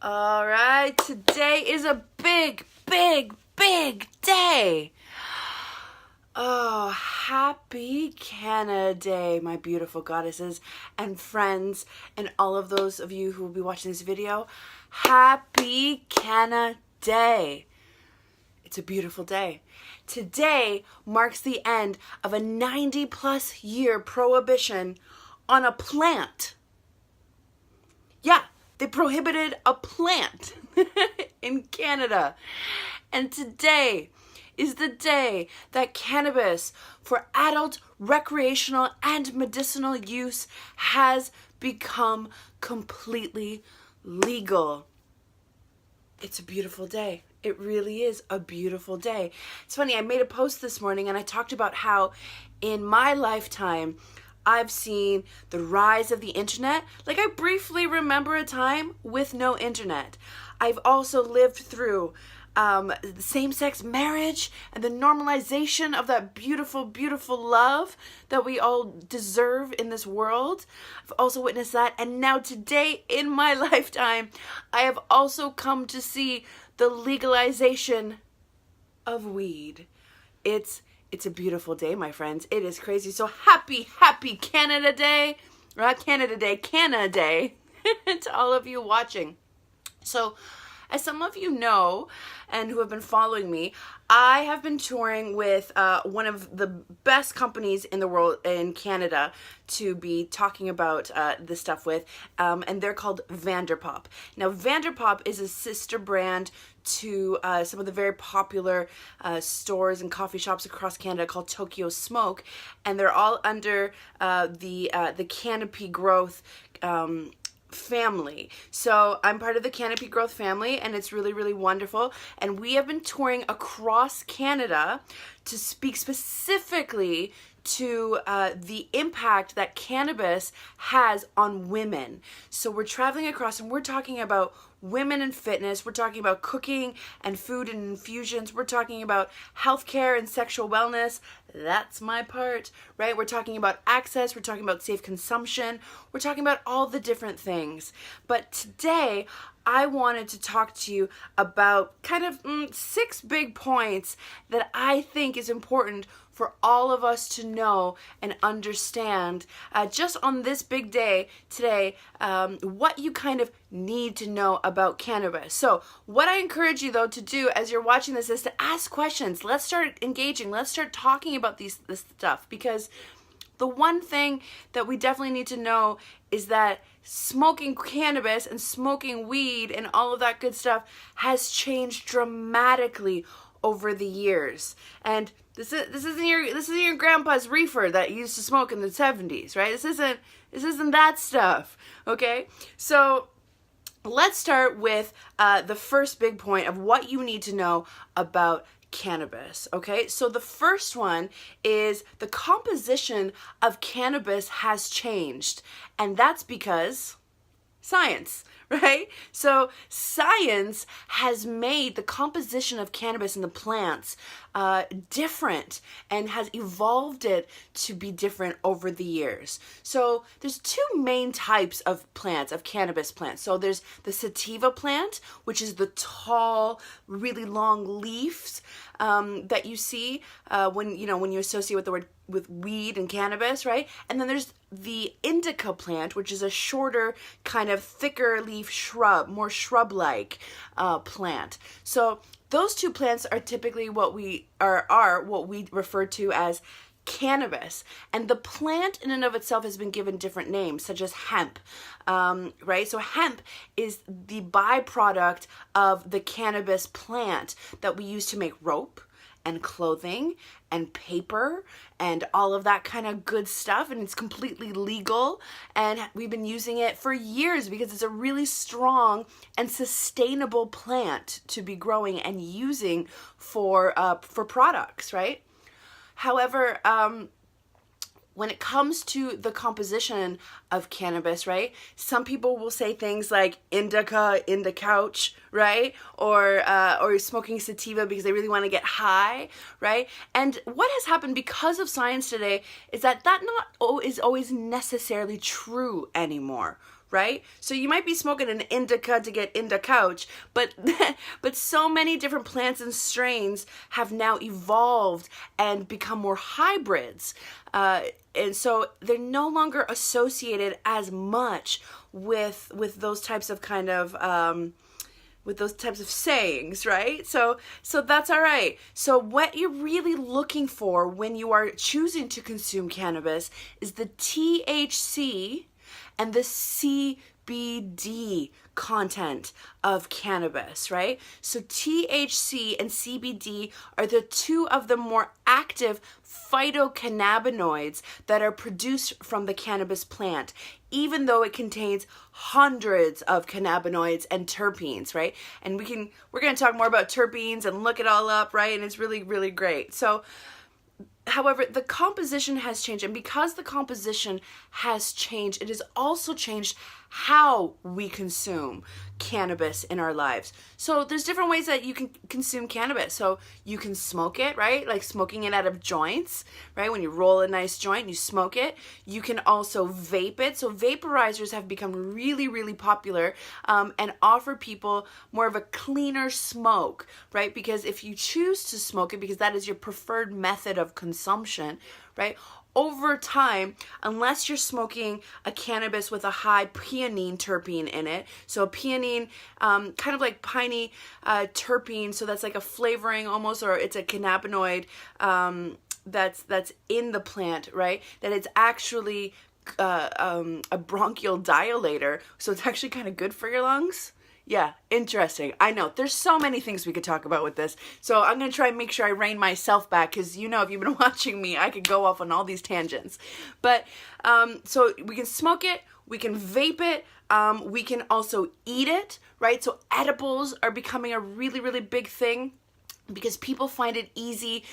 All right, today is a big, big, big day. Oh, happy Canada Day, my beautiful goddesses and friends, and all of those of you who will be watching this video. Happy Canada Day. It's a beautiful day. Today marks the end of a 90-plus year prohibition on a plant. Yeah, they prohibited a plant in Canada. And today is the day that cannabis for adult, recreational, and medicinal use has become completely legal. It's a beautiful day. It really is a beautiful day. It's funny, I made a post this morning and I talked about how in my lifetime I've seen the rise of the internet. Like, I briefly remember a time with no internet. I've also lived through same-sex marriage and the normalization of that beautiful, beautiful love that we all deserve in this world. I've also witnessed that. And now today in my lifetime, I have also come to see the legalization of weed. It's a beautiful day, my friends. It is crazy. So happy Canada Day. Not Canada Day, Canada Day to all of you watching. So, as some of you know, and who have been following me, I have been touring with one of the best companies in the world in Canada to be talking about this stuff with, and they're called Vanderpop. Now, Vanderpop is a sister brand to some of the very popular stores and coffee shops across Canada called Tokyo Smoke, and they're all under the Canopy Growth family. So I'm part of the Canopy Growth family, and it's really, really wonderful. And we have been touring across Canada to speak specifically to the impact that cannabis has on women. So we're traveling across and we're talking about women and fitness. We're talking about cooking and food and infusions. We're talking about healthcare and sexual wellness. That's my part, right? We're talking about access. We're talking about safe consumption. We're talking about all the different things. But today, I wanted to talk to you about kind of 6 big points that I think is important for all of us to know and understand just on this big day today, what you kind of need to know about cannabis. So what I encourage you though to do as you're watching this is to ask questions. Let's start engaging. Let's start talking about this stuff, because the one thing that we definitely need to know is that smoking cannabis and smoking weed and all of that good stuff has changed dramatically over the years. And this isn't your grandpa's reefer that you used to smoke in the 70s, right? This isn't that stuff, okay? So let's start with the first big point of what you need to know about cannabis, okay? So the first one is the composition of cannabis has changed, and that's because science, right? So science has made the composition of cannabis in the plants different and has evolved it to be different over the years. So there's 2 main types of plants, of cannabis plants. So there's the sativa plant, which is the tall, really long leaves that you see when you associate with the word with weed and cannabis, right? And then there's the indica plant, which is a shorter, kind of thicker leaf shrub, more shrub-like plant. So those 2 plants are typically what we refer to as cannabis. And the plant in and of itself has been given different names, such as hemp, right? So hemp is the byproduct of the cannabis plant that we use to make rope and clothing and paper and all of that kind of good stuff, and it's completely legal, and we've been using it for years because it's a really strong and sustainable plant to be growing and using for products, right? However, when it comes to the composition of cannabis, right, some people will say things like indica, couch, right, or smoking sativa because they really want to get high, right? And what has happened because of science today is that not is always necessarily true anymore, right? So you might be smoking an indica to get into couch, but but so many different plants and strains have now evolved and become more hybrids. And so they're no longer associated as much with those types of kind of with those types of sayings, right? So that's all right. So what you're really looking for when you are choosing to consume cannabis is the THC and the CBD content of cannabis, right? So THC and CBD are the two of the more active phytocannabinoids that are produced from the cannabis plant, even though it contains hundreds of cannabinoids and terpenes, right? And we're going to talk more about terpenes and look it all up, right? And it's really, really great. So however, the composition has changed, and because the composition has changed, it has also changed how we consume cannabis in our lives. So there's different ways that you can consume cannabis. So you can smoke it, right? Like smoking it out of joints, right? When you roll a nice joint and you smoke it. You can also vape it. So vaporizers have become really, really popular and offer people more of a cleaner smoke, right? Because if you choose to smoke it, because that is your preferred method of consumption, right? Over time, unless you're smoking a cannabis with a high pianine terpene in it, so pianine, kind of like piney terpene, so that's like a flavoring almost, or it's a cannabinoid that's in the plant, right? That it's actually a bronchial dilator, so it's actually kind of good for your lungs. Yeah, interesting. I know. There's so many things we could talk about with this. So I'm going to try and make sure I rein myself back because, you know, if you've been watching me, I could go off on all these tangents. But so we can smoke it, we can vape it, we can also eat it, right? So edibles are becoming a really, really big thing, because people find it easy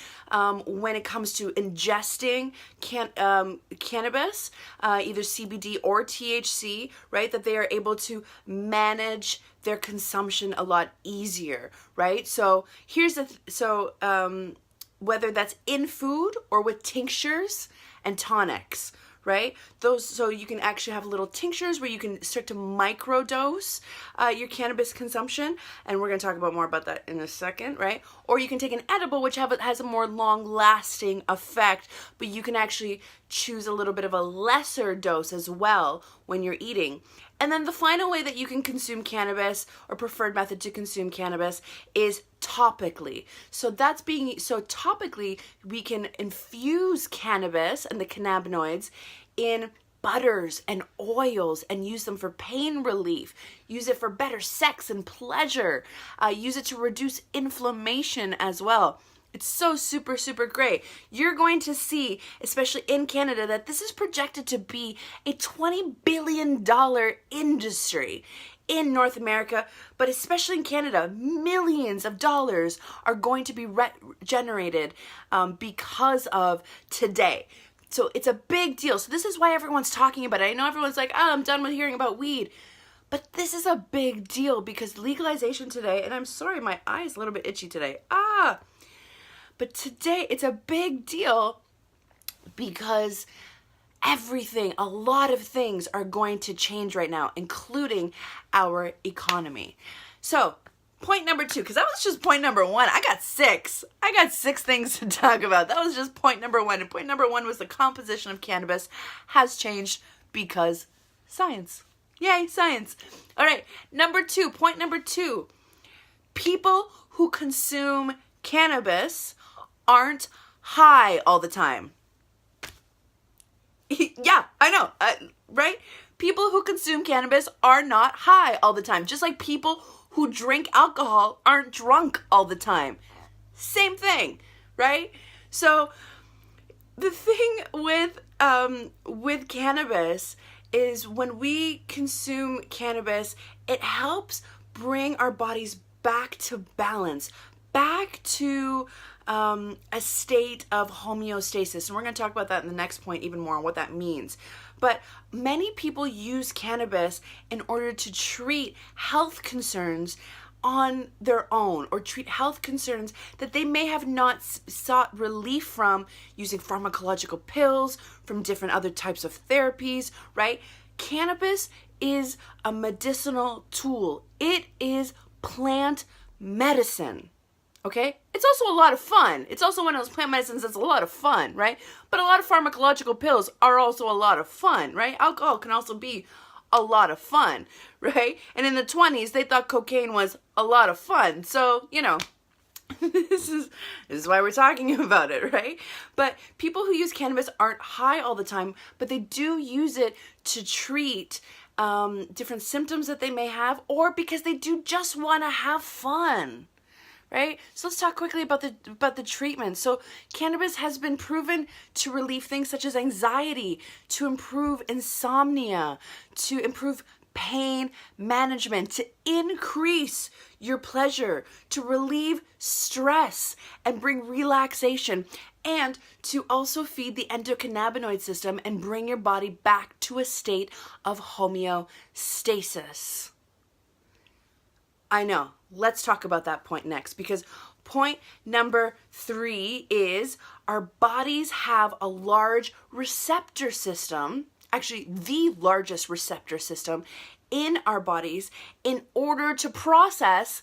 when it comes to ingesting cannabis, either CBD or THC, right? That they are able to manage their consumption a lot easier, right? So here's whether that's in food or with tinctures and tonics, right? So you can actually have little tinctures where you can start to microdose your cannabis consumption, and we're going to talk about more about that in a second, right? Or you can take an edible, which has a more long-lasting effect, but you can actually choose a little bit of a lesser dose as well when you're eating. And then the final way that you can consume cannabis, or preferred method to consume cannabis, is topically. So topically, we can infuse cannabis and the cannabinoids in butters and oils and use them for pain relief, use it for better sex and pleasure, use it to reduce inflammation as well. It's so super, super great. You're going to see, especially in Canada, that this is projected to be a $20 billion industry in North America, but especially in Canada, millions of dollars are going to be generated because of today. So it's a big deal. So this is why everyone's talking about it. I know everyone's like, oh, I'm done with hearing about weed. But this is a big deal because legalization today, and I'm sorry, my eye is a little bit itchy today. But today it's a big deal because a lot of things are going to change right now, including our economy. So point number 2, because that was just point number 1. I got 6 things to talk about. That was just point number 1. And point number 1 was the composition of cannabis has changed because science. Yay, science. All right, point number 2. People who consume cannabis aren't high all the time. Yeah, I know, right? People who consume cannabis are not high all the time. Just like people who drink alcohol aren't drunk all the time. Same thing, right? So the thing with cannabis is when we consume cannabis, it helps bring our bodies back to balance, back to a state of homeostasis. And we're going to talk about that in the next point even more on what that means. But many people use cannabis in order to treat health concerns on their own, or treat health concerns that they may have not sought relief from using pharmacological pills, from different other types of therapies, right? Cannabis is a medicinal tool. It is plant medicine. Okay? It's also a lot of fun. It's also one of those plant medicines that's a lot of fun, right? But a lot of pharmacological pills are also a lot of fun, right? Alcohol can also be a lot of fun, right? And in the 20s, they thought cocaine was a lot of fun. So, you know, this is why we're talking about it, right? But people who use cannabis aren't high all the time, but they do use it to treat different symptoms that they may have, or because they do just want to have fun. Right? So let's talk quickly about the treatment. So cannabis has been proven to relieve things such as anxiety, to improve insomnia, to improve pain management, to increase your pleasure, to relieve stress and bring relaxation, and to also feed the endocannabinoid system and bring your body back to a state of homeostasis. I know. Let's talk about that point next, because point number 3 is our bodies have a large receptor system, actually the largest receptor system in our bodies in order to process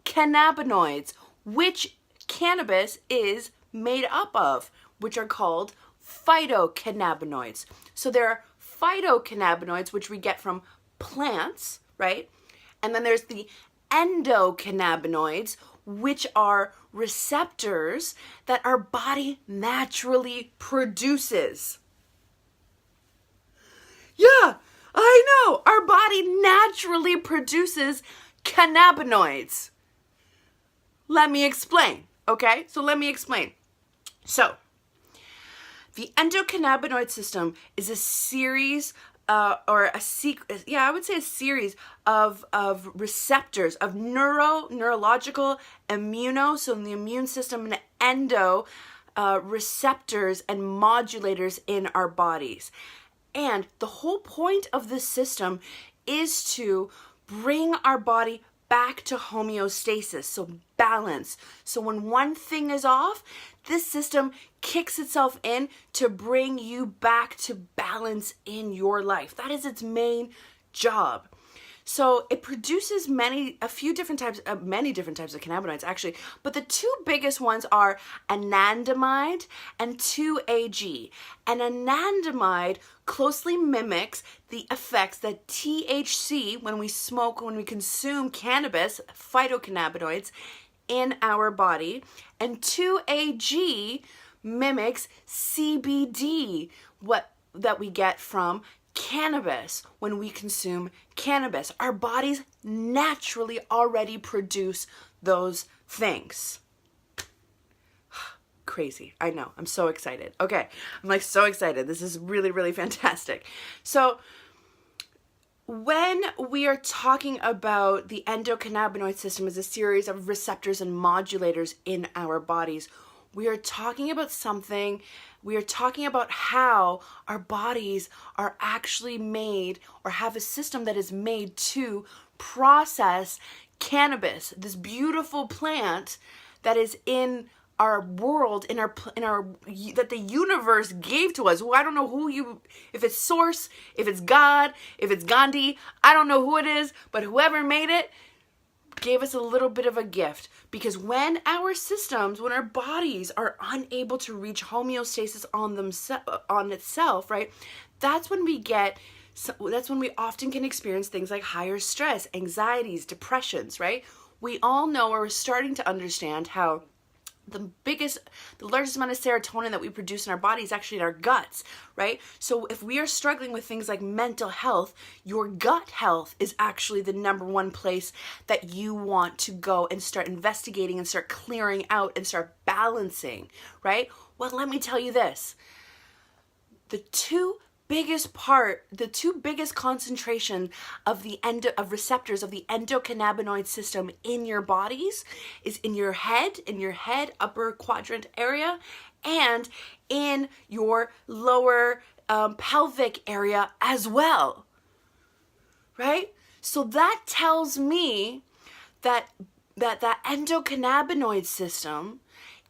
cannabinoids, which cannabis is made up of, which are called phytocannabinoids. So there are phytocannabinoids, which we get from plants, right? And then there's the endocannabinoids, which are receptors that our body naturally produces. Yeah, I know. Our body naturally produces cannabinoids. Let me explain, okay? So let me explain. So, the endocannabinoid system is a series a series of receptors, of neurological, immuno, so in the immune system, and endo receptors and modulators in our bodies. And the whole point of this system is to bring our body back to homeostasis, so balance. So when one thing is off, this system kicks itself in to bring you back to balance in your life. That is its main job. So it produces many different types of cannabinoids, actually, but the two biggest ones are anandamide and 2-AG. And anandamide closely mimics the effects that THC, when we consume cannabis, phytocannabinoids, in our body, and 2-AG mimics CBD, that we get from cannabis when we consume cannabis. Our bodies naturally already produce those things. Crazy. I know. I'm so excited. Okay. I'm like so excited. This is really, really fantastic. So when we are talking about the endocannabinoid system as a series of receptors and modulators in our bodies, we are talking about how our bodies are actually made, or have a system that is made to process cannabis, this beautiful plant that is in our world, that the universe gave to us. Well, I don't know if it's Source, if it's God, if it's Gandhi, I don't know who it is, but whoever made it gave us a little bit of a gift. Because when our bodies are unable to reach homeostasis on itself, right? That's when we often can experience things like higher stress, anxieties, depressions, right? We all know, or we're starting to understand, how the largest amount of serotonin that we produce in our body is actually in our guts, right? So if we are struggling with things like mental health, your gut health is actually the number one place that you want to go and start investigating and start clearing out and start balancing, right? Well, let me tell you this. The two biggest concentration of receptors of the endocannabinoid system in your bodies is in your head upper quadrant area, and in your lower pelvic area as well, right? So that tells me that endocannabinoid system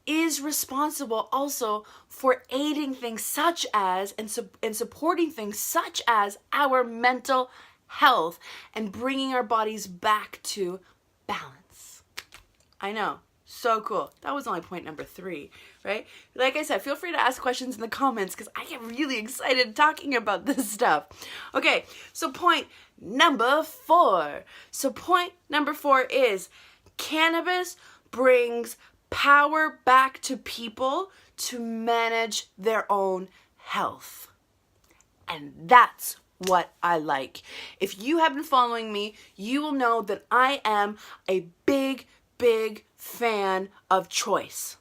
is responsible also for aiding things such as and supporting things such as our mental health, and bringing our bodies back to balance. I know. So cool. That was only point number 3, right? Like I said, feel free to ask questions in the comments because I get really excited talking about this stuff. Okay, so point number 4. So point number 4 is cannabis brings power back to people to manage their own health. And that's what I like. If you have been following me, you will know that I am a big fan of choice.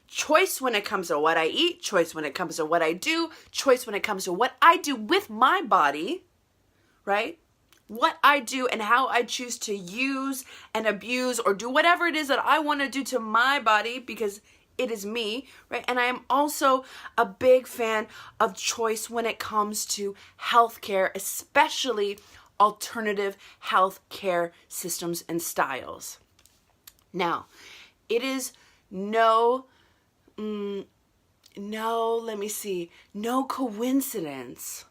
Choice when it comes to what I eat, choice when it comes to what I do, choice when it comes to what I do with my body, right? What I do and how I choose to use and abuse or do whatever it is that I want to do to my body because it is me, right? And I am also a big fan of choice when it comes to healthcare, especially alternative healthcare systems and styles. Now, it is no coincidence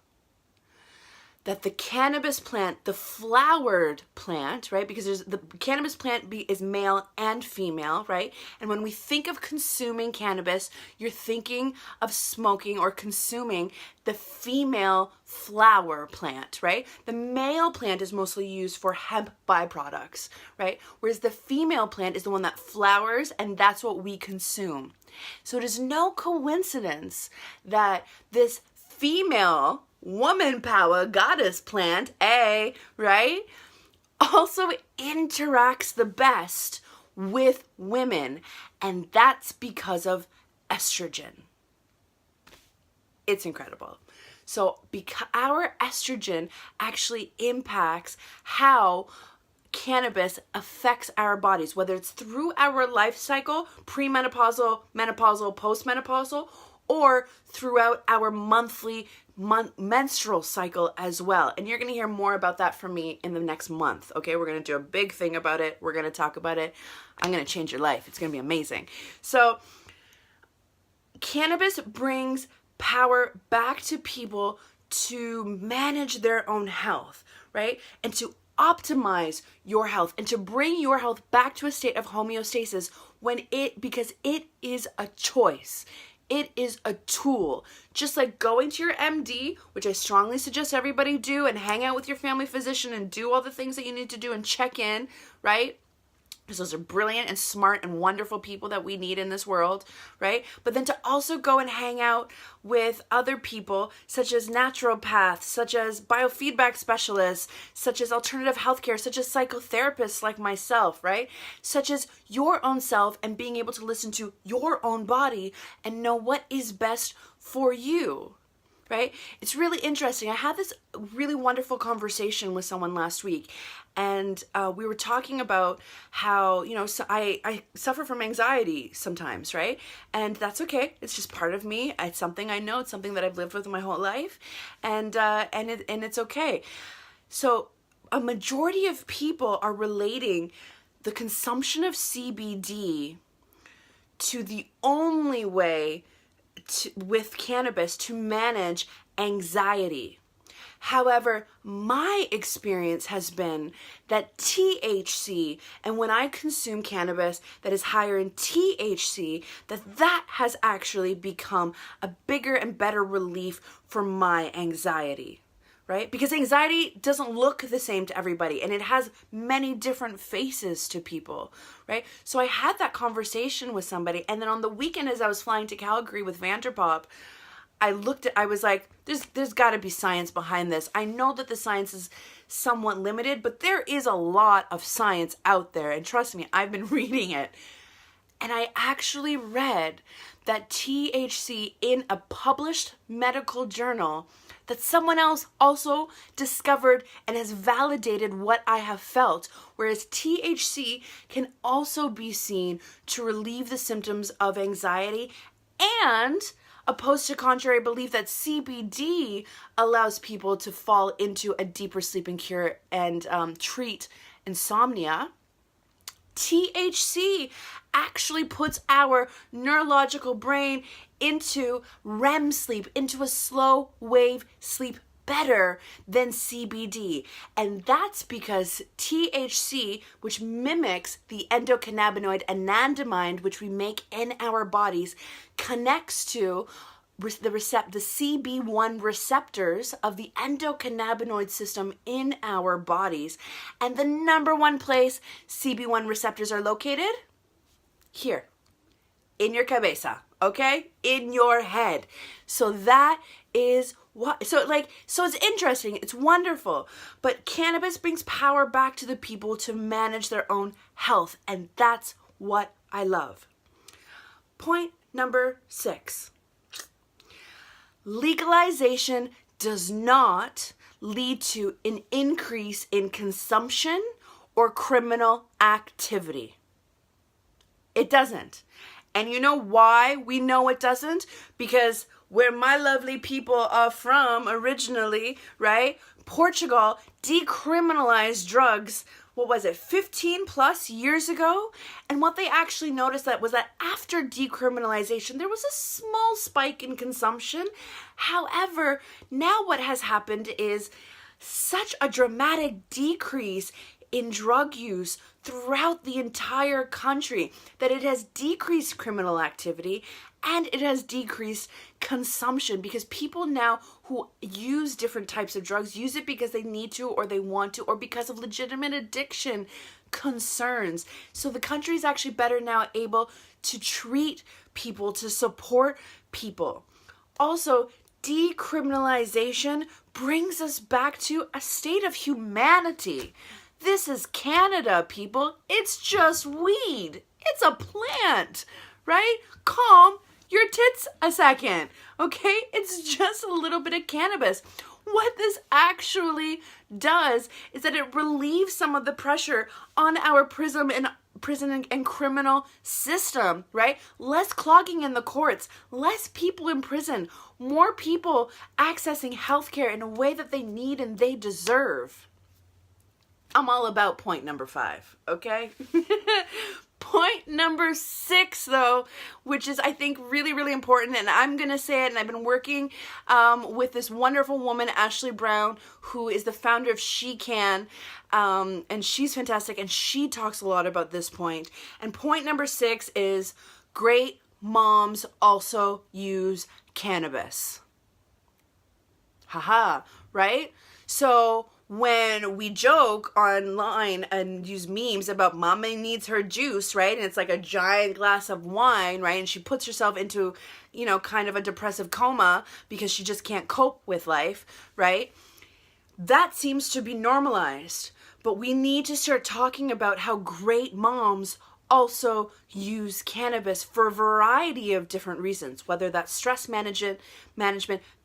that the cannabis plant, the flowered plant, right? Because the cannabis plant is male and female, right? And when we think of consuming cannabis, you're thinking of smoking or consuming the female flower plant, right? The male plant is mostly used for hemp byproducts, right? Whereas the female plant is the one that flowers, and that's what we consume. So it is no coincidence that this female woman power goddess plant, right, also interacts the best with women, and that's because of estrogen. It's incredible. So because our estrogen actually impacts how cannabis affects our bodies, whether it's through our life cycle, premenopausal, menopausal, postmenopausal, or throughout our menstrual cycle as well. And you're going to hear more about that from me in the next month. Okay, we're going to do a big thing about it. We're going to talk about it. I'm going to change your life. It's going to be amazing. So cannabis brings power back to people to manage their own health, right? And to optimize your health and to bring your health back to a state of homeostasis because it is a choice. It is a tool. Just like going to your MD, which I strongly suggest everybody do, and hang out with your family physician and do all the things that you need to do and check in, right? Because those are brilliant and smart and wonderful people that we need in this world, right? But then to also go and hang out with other people, such as naturopaths, such as biofeedback specialists, such as alternative healthcare, such as psychotherapists like myself, right? Such as your own self, and being able to listen to your own body and know what is best for you, right? It's really interesting. I had this really wonderful conversation with someone last week, and we were talking about how, so I suffer from anxiety sometimes, right? And that's okay. It's just part of me. It's something I know. It's something that I've lived with my whole life, and it's okay. So a majority of people are relating the consumption of CBD to the only way with cannabis to manage anxiety. However, my experience has been that THC, and when I consume cannabis that is higher in THC, that has actually become a bigger and better relief for my anxiety, right? Because anxiety doesn't look the same to everybody, and it has many different faces to people, right? So I had that conversation with somebody, and then on the weekend as I was flying to Calgary with Vanderpop, I was like, there's got to be science behind this. I know that the science is somewhat limited, but there is a lot of science out there. And trust me, I've been reading it. And I actually read that THC in a published medical journal that someone else also discovered and has validated what I have felt. Whereas THC can also be seen to relieve the symptoms of anxiety, and opposed to contrary belief that CBD allows people to fall into a deeper sleep and cure and treat insomnia. THC actually puts our neurological brain into REM sleep, into a slow wave sleep better than CBD. And that's because THC, which mimics the endocannabinoid anandamide, which we make in our bodies, connects to the CB1 receptors of the endocannabinoid system in our bodies. And the number one place CB1 receptors are located? Here, in your cabeza, okay? In your head. So that is what, so it's interesting, it's wonderful, but cannabis brings power back to the people to manage their own health, and that's what I love. Point number 6. Legalization does not lead to an increase in consumption or criminal activity. It doesn't. And you know why we know it doesn't? Because where my lovely people are from originally, right? Portugal decriminalized drugs, 15 plus years ago? And what they actually noticed was that after decriminalization, there was a small spike in consumption. However, now what has happened is such a dramatic decrease in drug use throughout the entire country that it has decreased criminal activity and it has decreased consumption, because people now who use different types of drugs use it because they need to or they want to or because of legitimate addiction concerns. So the country is actually better now able to treat people, to support people. Also, decriminalization brings us back to a state of humanity. This is Canada, people. It's just weed. It's a plant, right? Calm your tits a second, okay? It's just a little bit of cannabis. What this actually does is that it relieves some of the pressure on our prison and criminal system, right? Less clogging in the courts, less people in prison, more people accessing healthcare in a way that they need and they deserve. I'm all about point number 5, okay? Point number 6, though, which is, I think, really, really important, and I'm going to say it, and I've been working with this wonderful woman, Ashley Brown, who is the founder of She Can, and she's fantastic, and she talks a lot about this point. And point number 6 is great moms also use cannabis. Haha, right? So when we joke online and use memes about mama needs her juice, right? And it's like a giant glass of wine, right? And she puts herself into, kind of a depressive coma because she just can't cope with life, right? That seems to be normalized. But we need to start talking about how great moms also use cannabis for a variety of different reasons, whether that's stress management,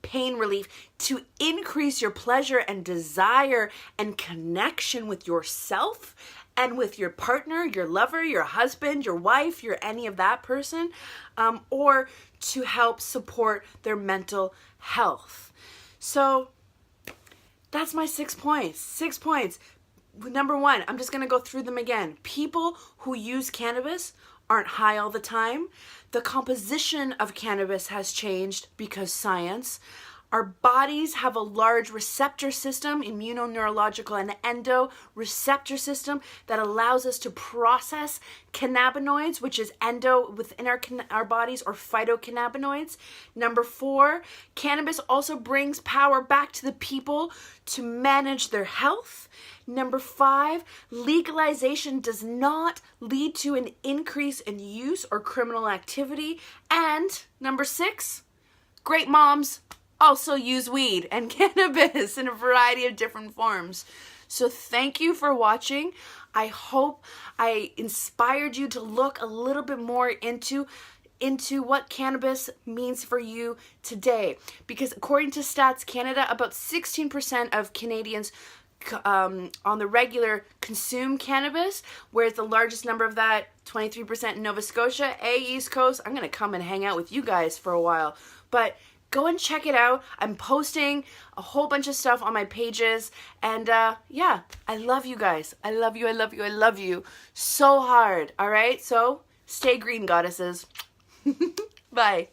pain relief, to increase your pleasure and desire and connection with yourself and with your partner, your lover, your husband, your wife, any of that person, or to help support their mental health. So that's my 6 points. 6 points. Number 1, I'm just going to go through them again. People who use cannabis aren't high all the time. The composition of cannabis has changed because science. Our bodies have a large receptor system, immunoneurological and endo receptor system, that allows us to process cannabinoids, which is endo within our bodies, or phytocannabinoids. Number 4, cannabis also brings power back to the people to manage their health. Number 5, legalization does not lead to an increase in use or criminal activity. And number 6, great moms also use weed and cannabis in a variety of different forms. So thank you for watching. I hope I inspired you to look a little bit more into what cannabis means for you today. Because according to Stats Canada, about 16% of Canadians on the regular consume cannabis, whereas the largest number of that, 23% in Nova Scotia. East Coast, I'm going to come and hang out with you guys for a while. But go and check it out. I'm posting a whole bunch of stuff on my pages. And yeah, I love you guys. I love you, I love you, I love you so hard. All right? So stay green, goddesses. Bye.